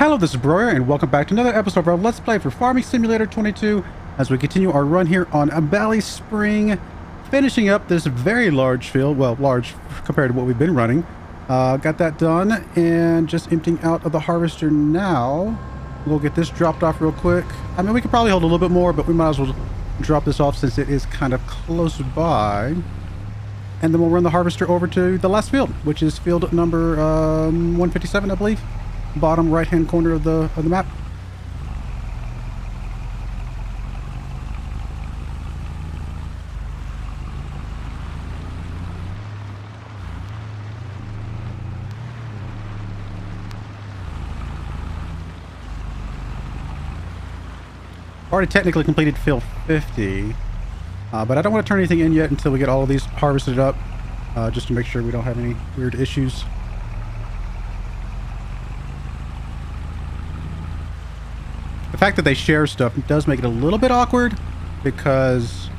Hello, this is Broyar, and welcome back to another episode of our Let's Play for Farming Simulator 22 as we continue our run here on BallySpring, finishing up this very large field. Well, large compared to what we've been running. Got that done, and just emptying out of the harvester now. We'll get this dropped off real quick. I mean, we could probably hold a little bit more, but we might as well drop this off since it is kind of close by. And then we'll run the harvester over to the last field, which is field number 157, I believe. Bottom right hand corner of the map. Already technically completed field 50, but I don't want to turn anything in yet until we get all of these harvested up, just to make sure we don't have any weird issues. The fact that they share stuff does make it a little bit awkward, because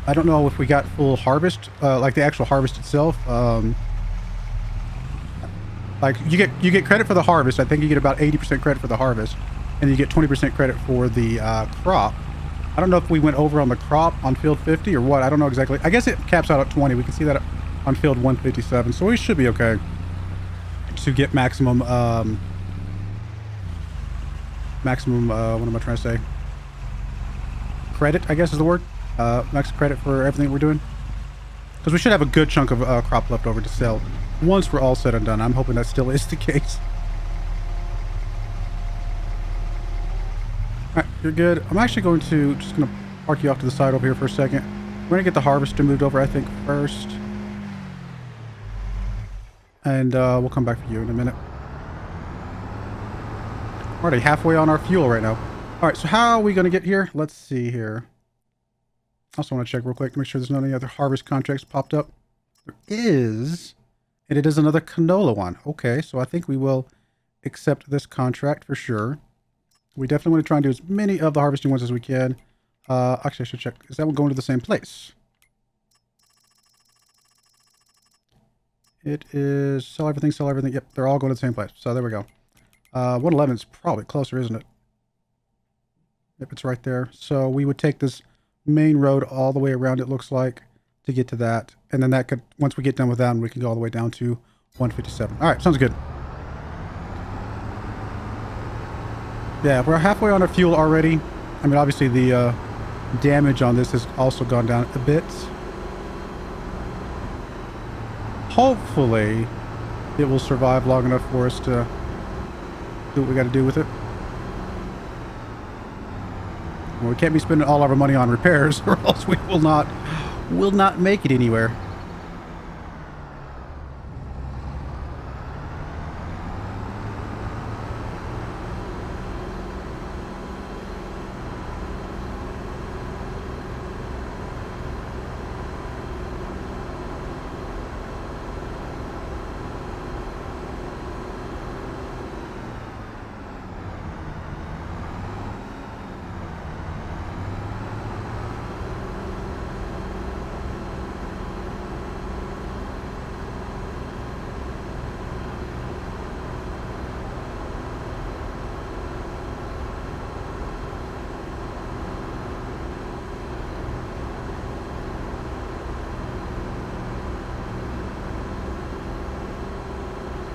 I don't know if we got full harvest, like the actual harvest itself. Like you get credit for the harvest. I think you get about 80% credit for the harvest, and you get 20% credit for the crop. I don't know if we went over on the crop on field 50 or what. I don't know exactly. I guess it caps out at 20. We can see that on field 157, so we should be okay to get maximum. What am I trying to say? Credit, I guess is the word. Max credit for everything we're doing. Because we should have a good chunk of crop left over to sell once we're all said and done. I'm hoping that still is the case. Alright, you're good. I'm actually just going to park you off to the side over here for a second. We're going to get the harvester moved over, I think, first. And we'll come back for you in a minute. We're already halfway on our fuel right now. Alright, so how are we going to get here? Let's see here. I also want to check real quick to make sure there's not any other harvest contracts popped up. There is. And it is another canola one. Okay, so I think we will accept this contract for sure. We definitely want to try and do as many of the harvesting ones as we can. Actually, I should check. Is that one going to the same place? It is sell everything, sell everything. Yep, they're all going to the same place. So there we go. 111 is probably closer, isn't it? Yep, it's right there. So we would take this main road all the way around, it looks like, to get to that. And then that could, once we get done with that, we can go all the way down to 157. All right, sounds good. Yeah, we're halfway on our fuel already. I mean, obviously the damage on this has also gone down a bit. Hopefully, it will survive long enough for us to do what we got to do with it. Well, we can't be spending all of our money on repairs, or else we will not make it anywhere.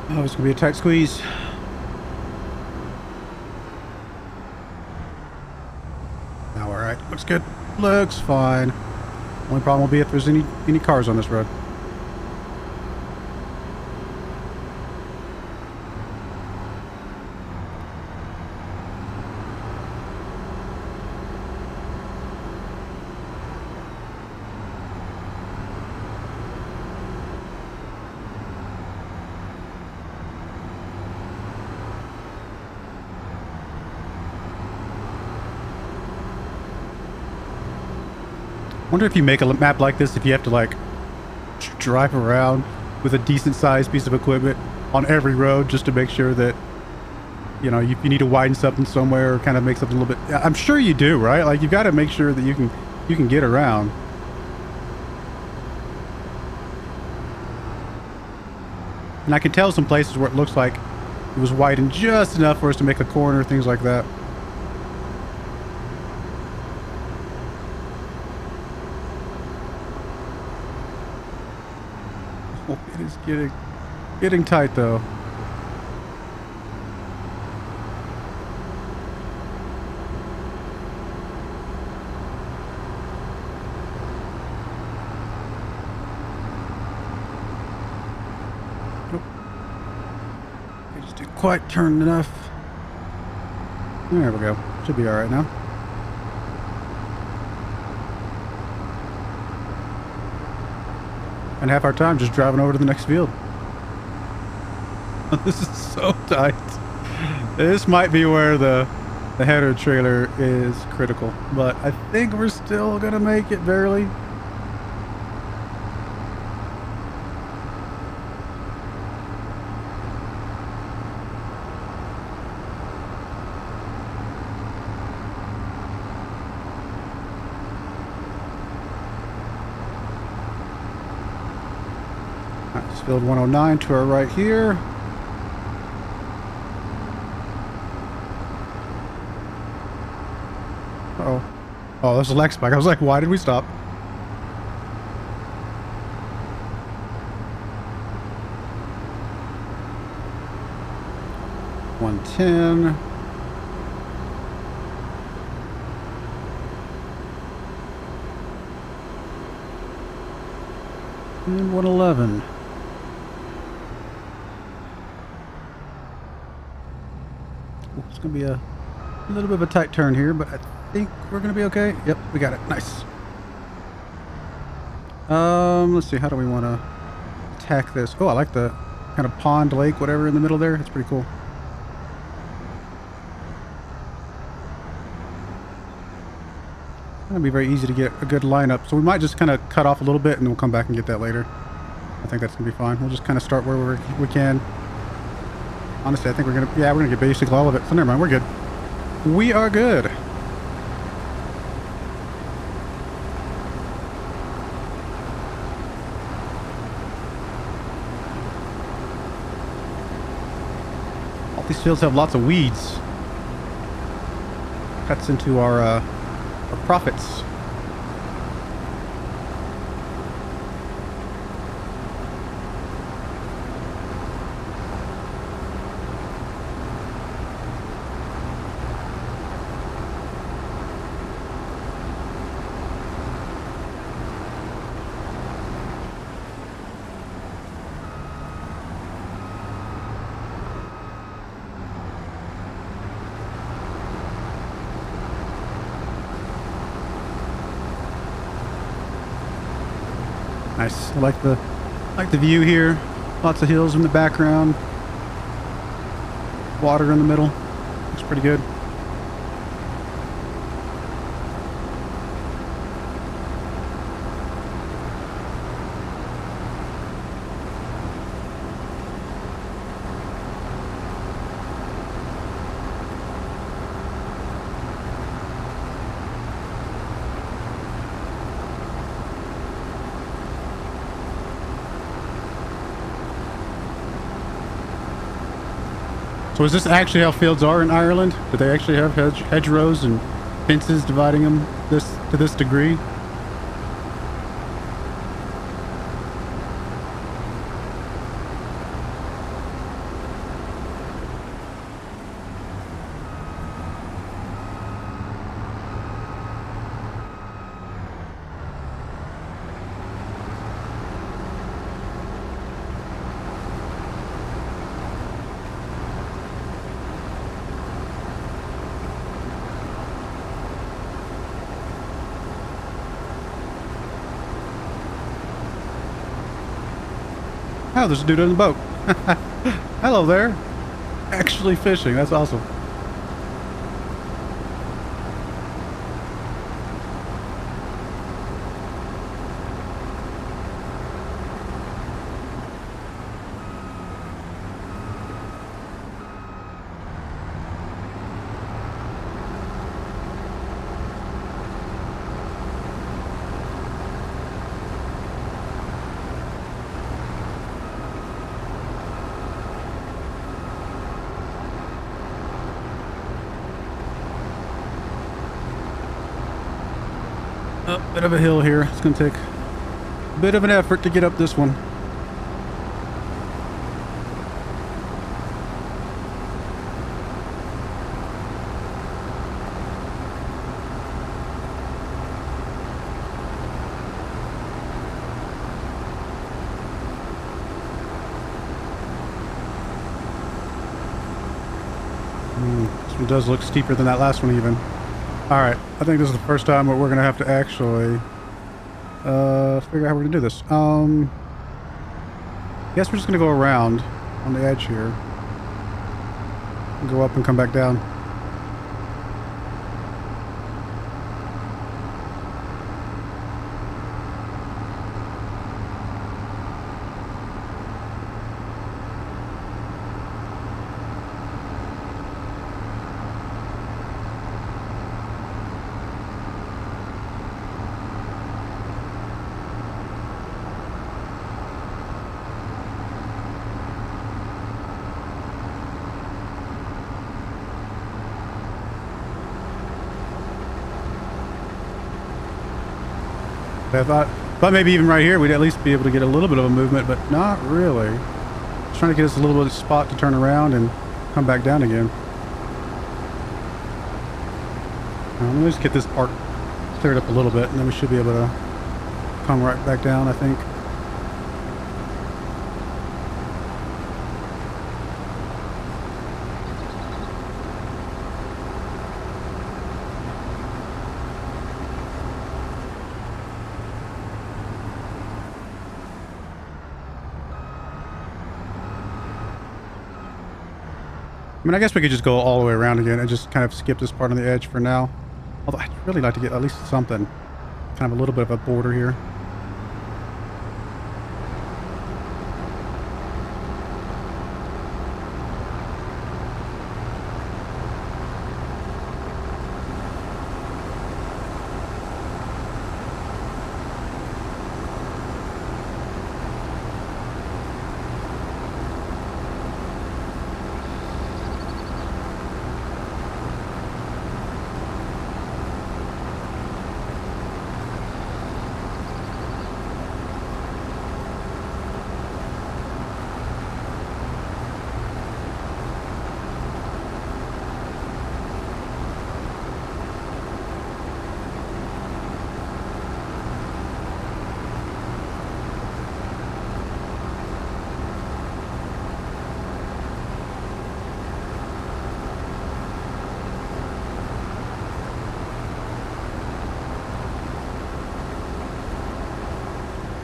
Oh, it's gonna be a tight squeeze. Now, all right, looks good. Looks fine. Only problem will be if there's any cars on this road. I wonder if you make a map like this, if you have to like drive around with a decent sized piece of equipment on every road just to make sure that, you know, if you need to widen something somewhere or kind of make something a little bit. I'm sure you do, right? Like you've got to make sure that you can get around. And I can tell some places where it looks like It was widened just enough for us to make a corner, things like that. Oh, it is getting tight though. Quite turned enough. There we go. Should be all right now. And half our time just driving over to the next field. This is so tight. This might be where the header trailer is critical, but I think we're still gonna make it barely. Field 109 to our right here. Uh-oh. Oh, that's a Lex bike. I was like, why did we stop? $110. And $111. It's gonna be a little bit of a tight turn here, but I think we're gonna be okay. Yep, we got it. Nice. Let's see. How do we want to attack this? Oh, I like the kind of pond, lake, whatever in the middle there. It's pretty cool. It'll be very easy to get a good lineup. So we might just kind of cut off a little bit, and we'll come back and get that later. I think that's gonna be fine. We'll just kind of start where we can. Honestly, I think we're gonna get basically all of it. So never mind, we're good. We are good. All these fields have lots of weeds. Cuts into our profits. Nice. I like the view here. Lots of hills in the background. Water in the middle. Looks pretty good. So is this actually how fields are in Ireland? Do they actually have hedgerows and fences dividing them to this degree? Oh, there's a dude on the boat. Hello there. Actually fishing. That's awesome. Bit of a hill here. It's going to take a bit of an effort to get up this one. This one does look steeper than that last one even. Alright, I think this is the first time where we're going to have to actually figure out how we're going to do this. Guess we're just going to go around on the edge here. And go up and come back down. I thought maybe even right here we'd at least be able to get a little bit of a movement, but not really. Just trying to get us a little bit of spot to turn around and come back down again. Let me just get this part cleared up a little bit, and then we should be able to come right back down, I think. I mean, I guess we could just go all the way around again and just kind of skip this part on the edge for now. Although I'd really like to get at least something. Kind of a little bit of a border here.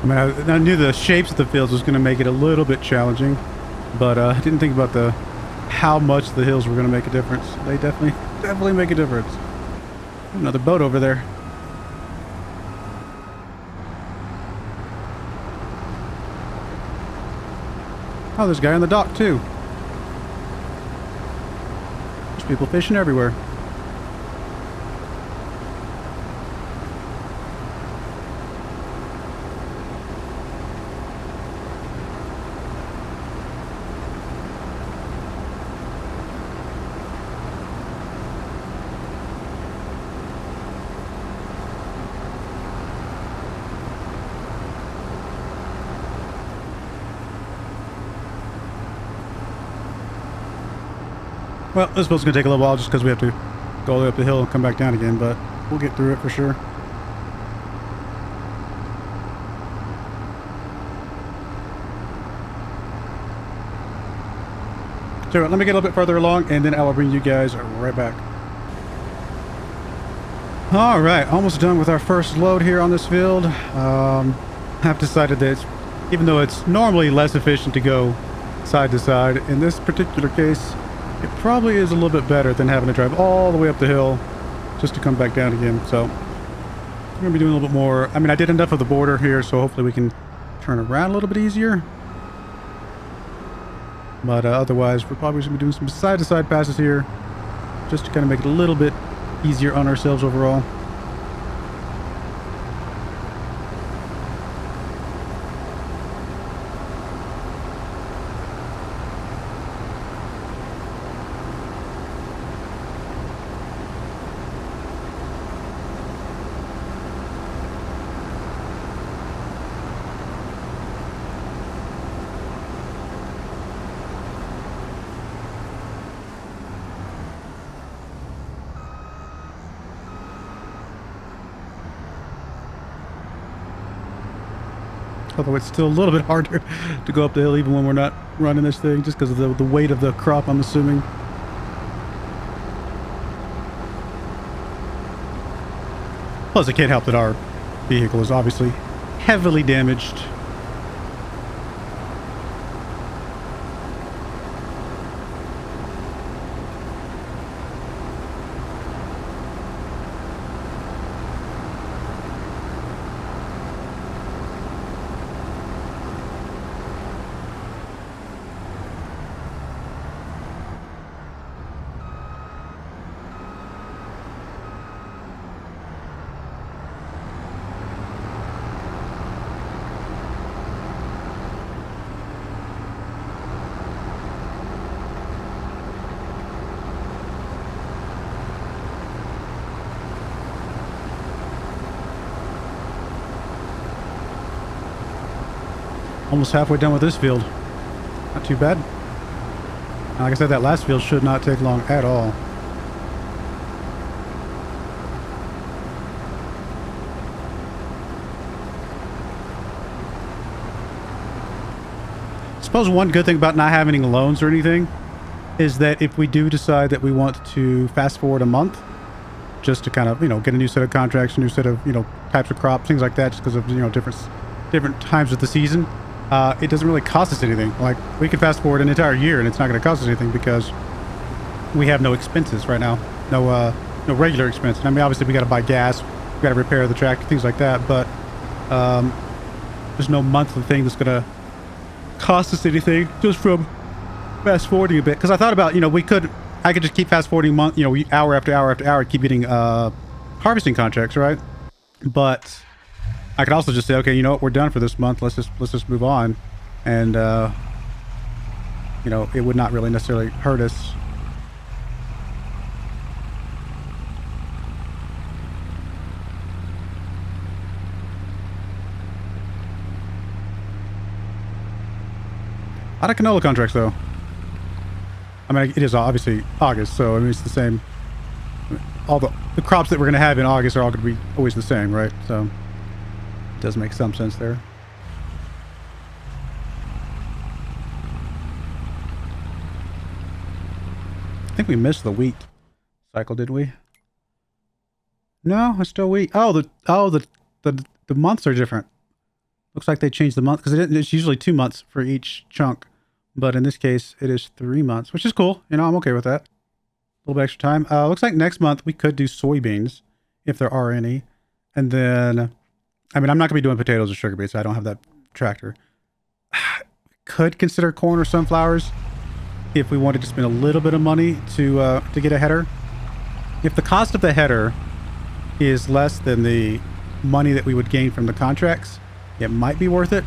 I mean, I knew the shapes of the fields was going to make it a little bit challenging, but I didn't think about how much the hills were going to make a difference. They definitely make a difference. Another boat over there. Oh, there's a guy on the dock too. There's people fishing everywhere. Well, this boat's going to take a little while just because we have to go all the way up the hill and come back down again, but we'll get through it for sure. So let me get a little bit further along and then I will bring you guys right back. Alright, almost done with our first load here on this field. I've decided that even though it's normally less efficient to go side to side, in this particular case, it probably is a little bit better than having to drive all the way up the hill just to come back down again. So I'm going to be doing a little bit more. I mean, I did enough of the border here, so hopefully we can turn around a little bit easier. But otherwise, we're probably going to be doing some side-to-side passes here just to kind of make it a little bit easier on ourselves overall. although it's still a little bit harder to go up the hill even when we're not running this thing, just because of the weight of the crop, I'm assuming. Plus, it can't help that our vehicle is obviously heavily damaged. Almost halfway done with this field. Not too bad. And like I said, that last field should not take long at all. I suppose one good thing about not having any loans or anything is that if we do decide that we want to fast forward a month, just to kind of, you know, get a new set of contracts, a new set of, you know, types of crops, things like that, just because of, you know, different times of the season. It doesn't really cost us anything. Like, we could fast forward an entire year and it's not going to cost us anything because we have no expenses right now. No regular expense. I mean, obviously we got to buy gas, we got to repair the tractor, things like that, but there's no monthly thing that's going to cost us anything just from fast forwarding a bit. Because I thought about, you know, I could just keep fast forwarding hour after hour after hour, keep getting harvesting contracts, right? But I could also just say, okay, you know what, we're done for this month. Let's just move on, and you know, it would not really necessarily hurt us. A lot of canola contracts, though. I mean, it is obviously August, so I mean, it's the same. All the crops that we're going to have in August are all going to be always the same, right? So it does make some sense there. I think we missed the wheat cycle, did we? No, it's still wheat. Oh, the months are different. Looks like they changed the month because it's usually 2 months for each chunk, but in this case it is 3 months, which is cool. You know, I'm okay with that. A little bit extra time. Looks like next month we could do soybeans if there are any, and then, I mean, I'm not gonna be doing potatoes or sugar beets. I don't have that tractor. Could consider corn or sunflowers if we wanted to spend a little bit of money to get a header. If the cost of the header is less than the money that we would gain from the contracts, it might be worth it.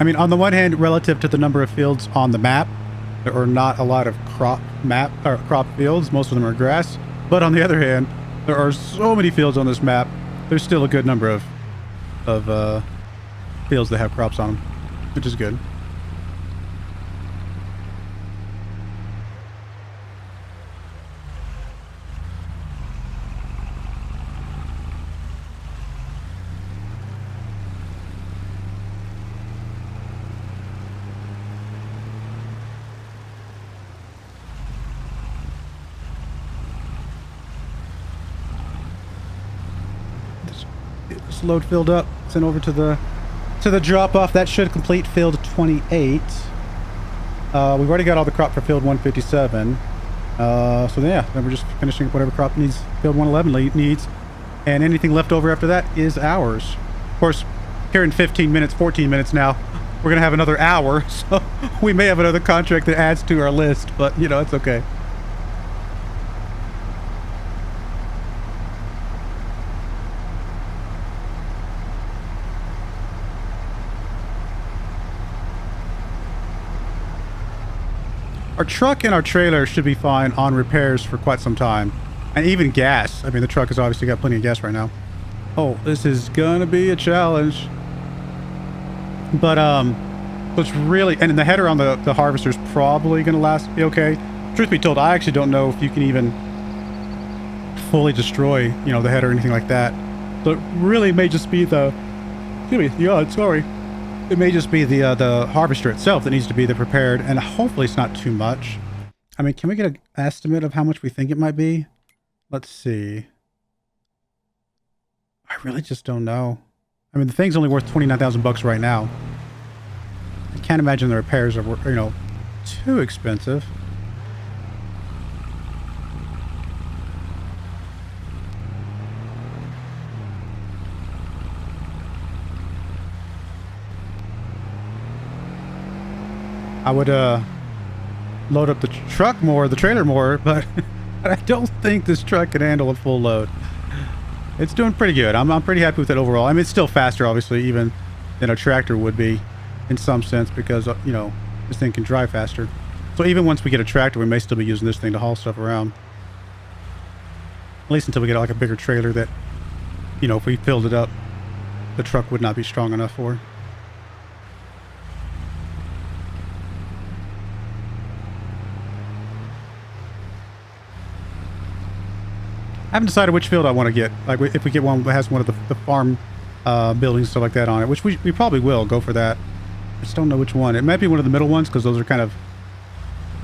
I mean, on the one hand, relative to the number of fields on the map, there are not a lot of crop fields. Most of them are grass. But on the other hand, there are so many fields on this map. There's still a good number of fields that have crops on them, which is good. Load filled up, sent over to the drop off. That should complete field 28. We've already got all the crop for field 157. So yeah, then we're just finishing up whatever crop needs field 111 needs, and anything left over after that is ours. Of course, here in 15 minutes, 14 minutes now, we're gonna have another hour, so we may have another contract that adds to our list, but you know, it's okay. Our truck and our trailer should be fine on repairs for quite some time. And even gas. I mean, the truck has obviously got plenty of gas right now. Oh, this is gonna be a challenge. But, so it's really... And the header on the harvester is probably gonna be okay. Truth be told, I actually don't know if you can even fully destroy, you know, the header or anything like that. So it really may just be the... Excuse me, yeah, sorry. It may just be the harvester itself that needs to be prepared, and hopefully it's not too much. I mean, can we get an estimate of how much we think it might be? Let's see. I really just don't know. I mean, the thing's only worth 29,000 bucks right now. I can't imagine the repairs are, you know, too expensive. I would load up the truck more, the trailer more, but I don't think this truck can handle a full load. It's doing pretty good. I'm pretty happy with it overall. I mean, it's still faster, obviously, even than a tractor would be in some sense because, you know, this thing can drive faster. So even once we get a tractor, we may still be using this thing to haul stuff around. At least until we get like a bigger trailer that, you know, if we filled it up, the truck would not be strong enough for. I haven't decided which field I want to get. Like, if we get one that has one of the farm buildings and stuff like that on it, which we probably will go for that. I just don't know which one. It might be one of the middle ones because those are kind of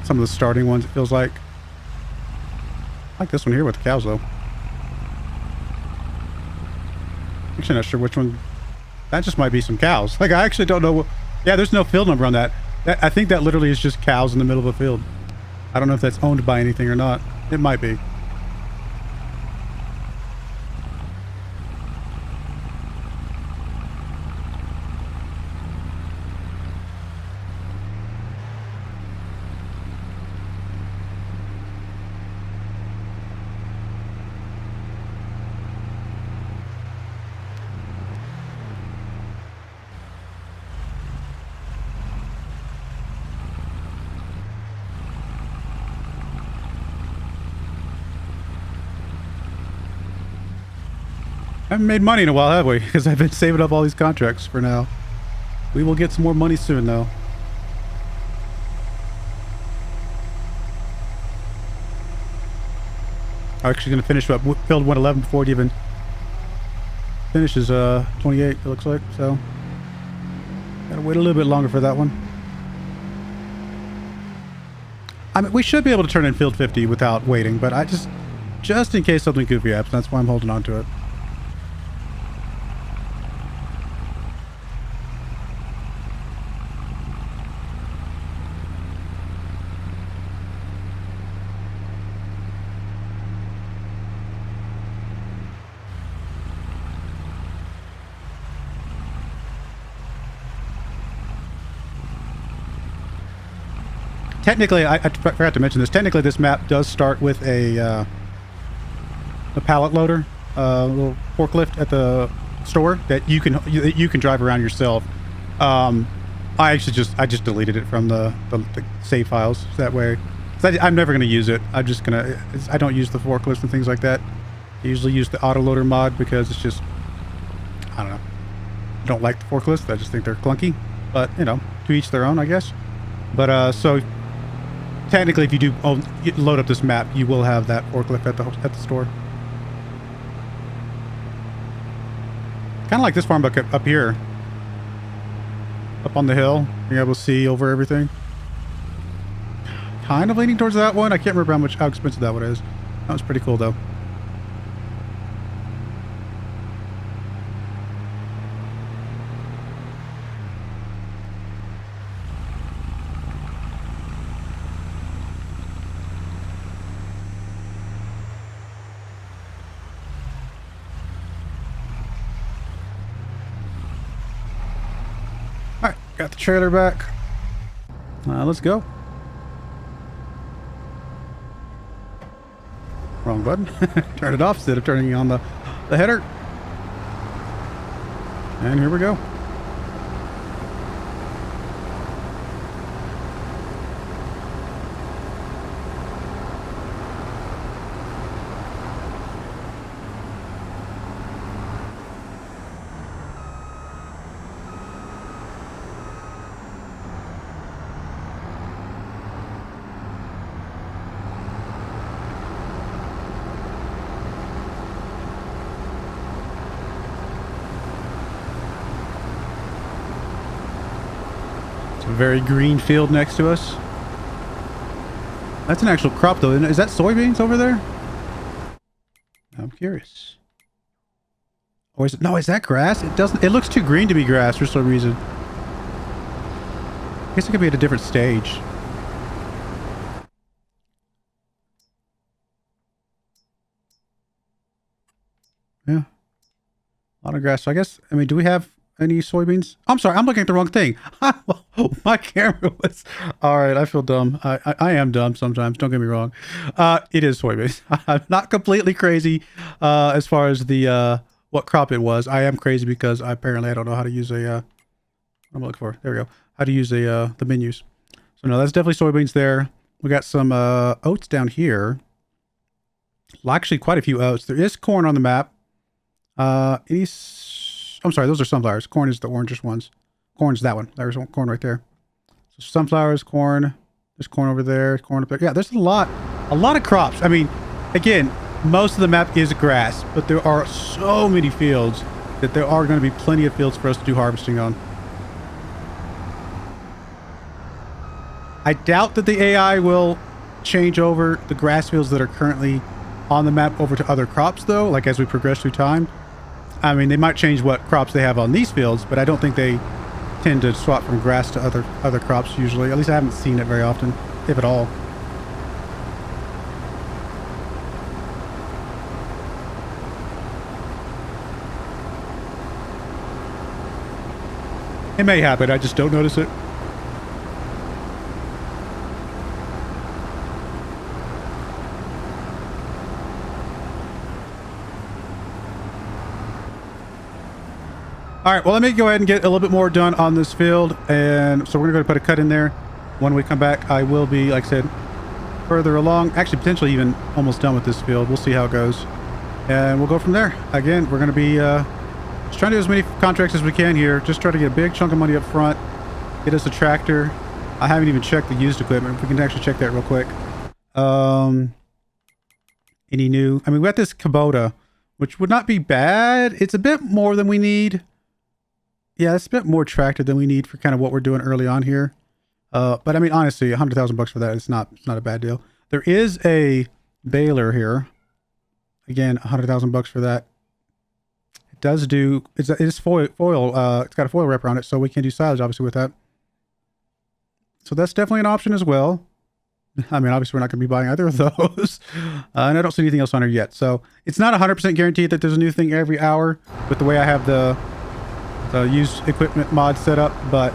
some of the starting ones, it feels like. I like this one here with the cows, though. Actually, not sure which one. That just might be some cows. Like, I actually don't know. Yeah, there's no field number on that. I think that literally is just cows in the middle of a field. I don't know if that's owned by anything or not. It might be. I haven't made money in a while, have we? Because I've been saving up all these contracts for now. We will get some more money soon, though. I'm actually going to finish up build 111 before it even finishes 28, it looks like. So, gotta wait a little bit longer for that one. I mean, we should be able to turn in field 50 without waiting, but I just in case something goofy happens, that's why I'm holding on to it. Technically, I forgot to mention this. Technically, this map does start with a pallet loader, little forklift at the store that you can drive around yourself. I just deleted it from the save files that way. I'm never going to use it. I don't use the forklifts and things like that. I usually use the autoloader mod because it's just, I don't know. I don't like the forklifts. I just think they're clunky. But, you know, to each their own, I guess. But, so technically, if you do load up this map, you will have that forklift at the store. Kind of like this farm bucket up here. Up on the hill. Being able to see over everything. Kind of leaning towards that one. I can't remember how expensive that one is. That was pretty cool, though. Alright, got the trailer back. Let's go. Wrong button. Turn it off instead of turning on the header. And here we go. It's a very green field next to us. That's an actual crop though. Is that soybeans over there? I'm curious. Or is it, no, is that grass? It doesn't, it looks too green to be grass for some reason. I guess it could be at a different stage. Yeah. A lot of grass. So I guess, I mean, do we have any soybeans? I'm sorry, I'm looking at the wrong thing. My camera was... All right, I feel dumb. I am dumb sometimes, don't get me wrong. It is soybeans. I'm not completely crazy as far as the what crop it was. I am crazy because I don't know how to use a... what I'm looking for. There we go. How to use the menus. So no, that's definitely soybeans there. We got some oats down here. Well, actually, quite a few oats. There is corn on the map. I'm sorry, those are sunflowers. Corn is the orangest ones. Corn's that one. There's one corn right there. So sunflowers, corn. There's corn over there. Corn up there. Yeah, there's a lot of crops. I mean, again, most of the map is grass, but there are so many fields that there are going to be plenty of fields for us to do harvesting on. I doubt that the AI will change over the grass fields that are currently on the map over to other crops though, like as we progress through time. I mean, they might change what crops they have on these fields, but I don't think they tend to swap from grass to other crops usually. At least I haven't seen it very often, if at all. It may happen, I just don't notice it. All right, well, let me go ahead and get a little bit more done on this field. And so we're going to put a cut in there. When we come back, I will be, like I said, further along. Actually, potentially even almost done with this field. We'll see how it goes. And we'll go from there. Again, we're going to be just trying to do as many contracts as we can here. Just try to get a big chunk of money up front. Get us a tractor. I haven't even checked the used equipment. If we can actually check that real quick. Any new... I mean, we got this Kubota, which would not be bad. It's a bit more than we need. Yeah, it's a bit more tractor than we need for kind of what we're doing early on here. But I mean, honestly, $100,000 for that, it's not a bad deal. There is a baler here. Again, $100,000 for that. It does do, it's foil, it's got a foil wrapper on it, so we can do silage obviously with that. So that's definitely an option as well. I mean, obviously we're not going to be buying either of those. And I don't see anything else on her yet. So it's not 100% guaranteed that there's a new thing every hour with the way I have the used equipment mod set up, but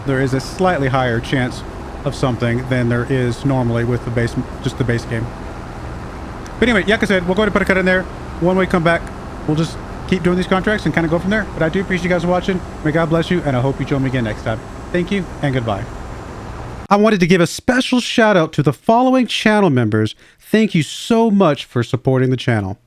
there is a slightly higher chance of something than there is normally with the base, just the base game. But anyway, like I said, we'll go ahead and put a cut in there. When we come back, we'll just keep doing these contracts and kind of go from there. But I do appreciate you guys watching. May God bless you, and I hope you join me again next time. Thank you, and goodbye. I wanted to give a special shout out to the following channel members. Thank you so much for supporting the channel.